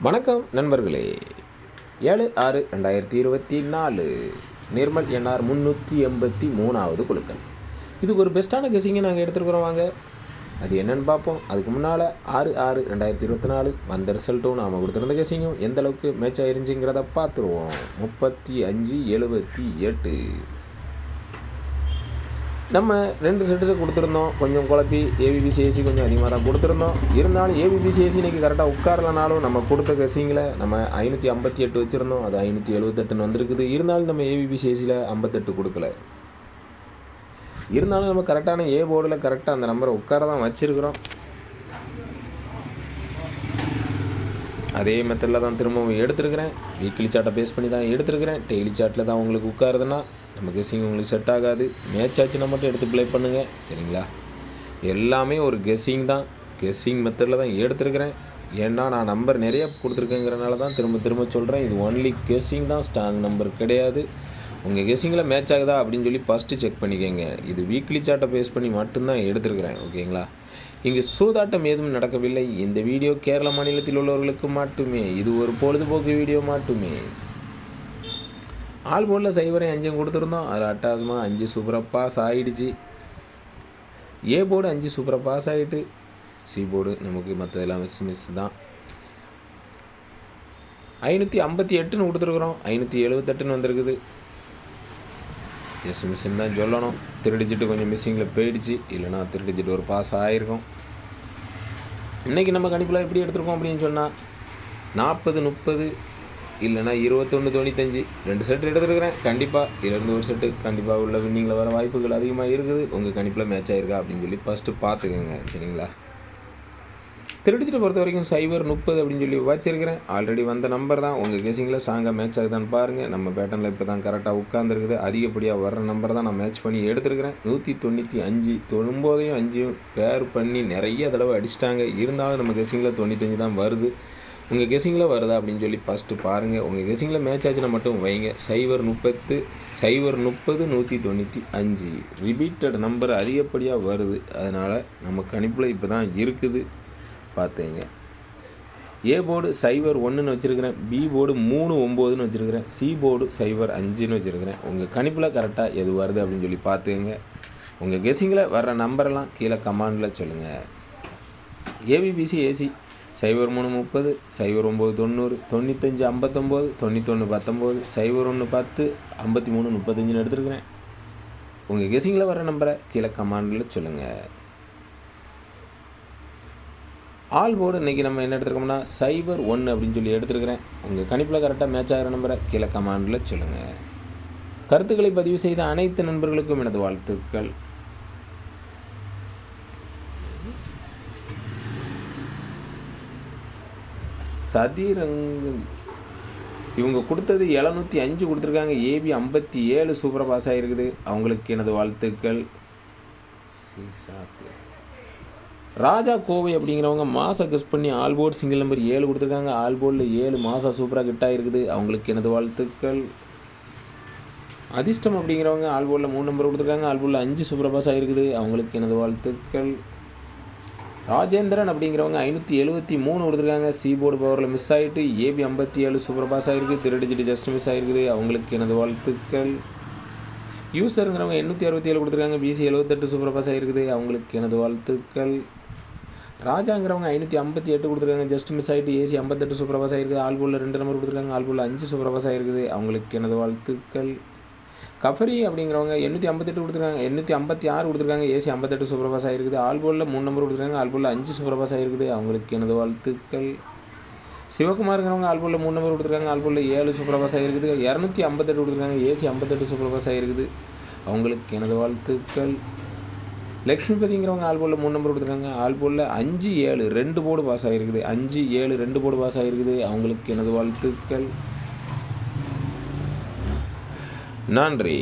வணக்கம் நண்பர்களே. 7/6/2024 நிர்மல் என்ஆர் 383வது குழுக்கள். இது ஒரு பெஸ்ட்டான கெஸிங்கை நாங்கள் எடுத்துருக்குறோம். வாங்க அது என்னென்னு பார்ப்போம். அதுக்கு முன்னால் 6/6/2024 வந்த ரிசல்ட்டும் நாம் கொடுத்துருந்த கெஸிங்கும் எந்த அளவுக்கு மேட்ச் ஆயிருந்துச்சுங்கிறத பார்த்துருவோம். 35-78 நம்ம 2 செட்டு கொடுத்துருந்தோம். கொஞ்சம் குழப்பி ஏபிபிசிஎஸ்சி கொஞ்சம் அதிகமாக தான் கொடுத்துருந்தோம். இருந்தாலும் ஏபிபிசிஎஸ்சி இன்றைக்கி கரெக்டாக உட்காரலனாலும் நம்ம கொடுத்த கெஸிங்கில் நம்ம 558 வச்சுருந்தோம். அது 578 வந்திருக்குது. இருந்தாலும் நம்ம ஏபிபிசிஎஸ்சியில் 58 கொடுக்கல. இருந்தாலும் நம்ம கரெக்டான ஏ போர்டில் கரெக்டாக அந்த நம்பரை உட்கார தான் வச்சுருக்குறோம். அதே மெத்தடில் தான் திரும்பவும் எடுத்துருக்கிறேன். வீக்லி சார்ட்டை பேஸ் பண்ணி தான் எடுத்துருக்கிறேன். டெய்லி சார்ட்டில் தான் உங்களுக்கு உட்காருதுன்னா நம்ம கெஸ்ஸிங் உங்களுக்கு செட் ஆகாது. மேட்ச் ஆச்சுன்னா மட்டும் எடுத்து ப்ளே பண்ணுங்கள், சரிங்களா? எல்லாமே ஒரு கெஸ்ஸிங் தான். கெஸ்ஸிங் மெத்தடில் தான் எடுத்துருக்கிறேன். ஏன்னா நான் நம்பர் நிறைய கொடுத்துருக்கேங்கிறனால தான் திரும்ப சொல்கிறேன். இது ஒன்லி கெஸ்ஸிங் தான், ஸ்ட்ராங் நம்பர் கிடையாது. உங்கள் கெஸ்ஸிங்கில் மேட்ச் ஆகுதா அப்படின்னு சொல்லி ஃபஸ்ட்டு செக் பண்ணிக்கோங்க. இது வீக்லி சார்ட்டை பேஸ் பண்ணி மட்டும்தான் எடுத்துருக்கிறேன், ஓகேங்களா? இங்கு சூதாட்டம் ஏதும் நடக்கவில்லை. இந்த வீடியோ கேரள மாநிலத்தில் உள்ளவர்களுக்கு மட்டுமே. இது ஒரு பொழுதுபோக்கு வீடியோ மட்டுமே. ஆல் போர்டில் 0-5 கொடுத்துருந்தோம். அது அட்டாசமாக 5 சூப்பராக பாஸ் ஆகிடுச்சு. ஏ போர்டு 5 சூப்பராக பாஸ் ஆகிட்டு, சி போர்டு நமக்கு மற்றதெல்லாம் மிஸ் தான். 558 கொடுத்துருக்குறோம். 578 வந்திருக்குது. ஜஸ்ட் மிஸ்ஸின்னு தான் சொல்லணும். திருடிஜிட்டு கொஞ்சம் மிஸ்ஸிங்கில் போயிடுச்சு. இல்லைனா திருடிஜிட்டு ஒரு பாஸ் ஆகிருக்கும். இன்றைக்கி நம்ம கணிப்பில் எப்படி எடுத்துருக்கோம் அப்படின்னு சொன்னால் 40-30 இல்லைனா 21-95 2 செட்டு எடுத்துருக்கிறேன். கண்டிப்பாக இதிலிருந்து ஒரு செட்டு கண்டிப்பாக உள்ள வின்னிங்கில் வர வாய்ப்புகள் அதிகமாக இருக்குது. உங்கள் கணிப்பில் மேட்ச் ஆகிருக்கா அப்படின்னு சொல்லி ஃபஸ்ட்டு பார்த்துக்கோங்க, சரிங்களா? திருடிச்சிட்டு பொறுத்த வரைக்கும் 0-30 அப்படின்னு சொல்லி வச்சிருக்கிறேன். ஆல்ரெடி வந்த நம்பர் தான். உங்கள் கெஸிங்கில் ஸ்ட்ராங்காக மேட்ச் ஆகுதான்னு பாருங்கள். நம்ம பேட்டர்னில் இப்போ தான் கரெக்டாக உட்காந்துருக்குது. அதிகப்படியாக வர்ற நம்பர் தான் நான் மேட்ச் பண்ணி எடுத்துருக்கிறேன். 195 9-5 பேர் பண்ணி நிறைய தடவை அடிச்சிட்டாங்க. இருந்தாலும் நம்ம கெஸிங்கில் 95 தான் வருது. உங்கள் கெஸிங்கில் வருதா அப்படின்னு சொல்லி ஃபஸ்ட்டு பாருங்கள். உங்கள் கெஸிங்கில் மேட்ச் ஆச்சுன்னா மட்டும் வைங்க. 0-30 195 ரிப்பீட்டட் நம்பர் அதிகப்படியாக வருது. அதனால் நம்ம கணிப்பில் இப்போ தான் இருக்குது, பார்த்துங்க. ஏ போர்டு 0-1ன்னு வச்சுருக்கிறேன். பி போர்டு 3-9ன்னு வச்சுருக்கிறேன். சி போர்டு 0-5ன்னு வச்சுருக்கிறேன். உங்கள் கணிப்பில் கரெக்டாக எது வருது அப்படின்னு சொல்லி பார்த்துங்க. உங்கள் கெஸிங்கில் வர்ற நம்பரெல்லாம் கீழே கமாண்டில் சொல்லுங்கள். ஏபிபிசி ஏசி 0-3-30 0-9-90 95-59 91-19 01-10 53-35ன்னு எடுத்துருக்கிறேன். உங்கள் கெஸிங்கில் வர்ற நம்பரை கீழே கமாண்டில் சொல்லுங்கள். ஆல் போர்டு இன்றைக்கி நம்ம என்ன எடுத்துருக்கோம்னா 0-1 அப்படின்னு சொல்லி எடுத்துருக்கிறேன். உங்கள் கணிப்பில் கரெக்டாக மேட்ச் ஆகிற நம்பரை கீழே கமாண்டில் சொல்லுங்கள். கருத்துக்களை பதிவு செய்த அனைத்து நண்பர்களுக்கும் எனது வாழ்த்துக்கள். சதிரங்கு இவங்க கொடுத்தது 705 கொடுத்துருக்காங்க. ஏபி 57 சூப்பராக பாஸ் ஆகிருக்குது. அவங்களுக்கு எனது வாழ்த்துக்கள். ராஜா கோவை அப்படிங்கிறவங்க மாசா கெஸ் பண்ணி ஆல் போர்டு சிங்கிள் நம்பர் 7 கொடுத்துருக்காங்க. ஆல் போர்டில் 7 மாசா சூப்பராக கிட்ட இருக்குது. அவங்களுக்கு எனது வாழ்த்துக்கள். அதிர்ஷ்டம் அப்படிங்கிறவங்க ஆல் போர்டில் 3 நம்பர் கொடுத்துருக்காங்க. ஆல் போர்டில் 5 சூப்பராக பாஸ் ஆகிருக்குது. அவங்களுக்கு எனது வாழ்த்துக்கள். ராஜேந்திரன் அப்படிங்கிறவங்க 573 கொடுத்துருக்காங்க. சி போர்டு பவரில் மிஸ் ஆகிட்டு ஏபி 57 சூப்பராக பாஸ் ஆகிருக்கு. திருடிஜிட்டு ஜஸ்ட் மிஸ் ஆகிருக்குது. அவங்களுக்கு எனது வாழ்த்துக்கள். யூசருங்கிறவங்க 867 கொடுத்துருக்காங்க. பிசி 78 சூப்பராக பாஸ் ஆகிருக்குது. அவங்களுக்கு எனது வாழ்த்துக்கள். ராஜாங்கிறவங்க 558 கொடுத்துருக்காங்க. ஜஸ்ட் மிஸ் ஆகிட்டு ஏசி 58 சூப்பராக பாஸ் ஆகிருக்குது. ஆல் போர்டில் 2 நம்பர் கொடுத்துருக்காங்க. ஆல் போர்டில் 5 சூப்பராக பாஸ் ஆகிருக்குது. அவங்களுக்கு எனது வாழ்த்துக்கள். கஃபரி அப்படிங்கிறவங்க 858 கொடுத்துருக்காங்க. 856 கொடுத்துருக்காங்க. ஏசி 58 சூப்பராக பாஸ் ஆகிருக்குது. ஆல் போர்டில் 3 நம்பர் கொடுத்துருக்காங்க. ஆல் போர்டில் 5 சூப்பராக பாஸ் ஆகிருக்குது. அவங்களுக்கு எனது வாழ்த்துக்கள். சிவகுமாருங்கிறவங்க ஆல் போர்டில் 3 நம்பர் கொடுத்துருக்காங்க. ஆல் போர்டில் 7 சூப்பராக பாஸ் ஆகிருக்குது. 258 கொடுத்துருக்காங்க. ஏசி 58 சூப்பராக பாஸ் ஆகிருக்குது. அவங்களுக்கு எனது வாழ்த்துக்கள். லக்ஷ்மிபதிங்கிறவங்க ஆல் போர்டில் 3 நம்பர் கொடுத்துருக்காங்க. ஆல் போர்டில் 5-7 2 போர்டு பாஸ் ஆகிருக்குது. 5-7 2 போர்டு பாஸ் ஆகிருக்குது. அவங்களுக்கு எனது வாழ்த்துக்கள். நன்றி.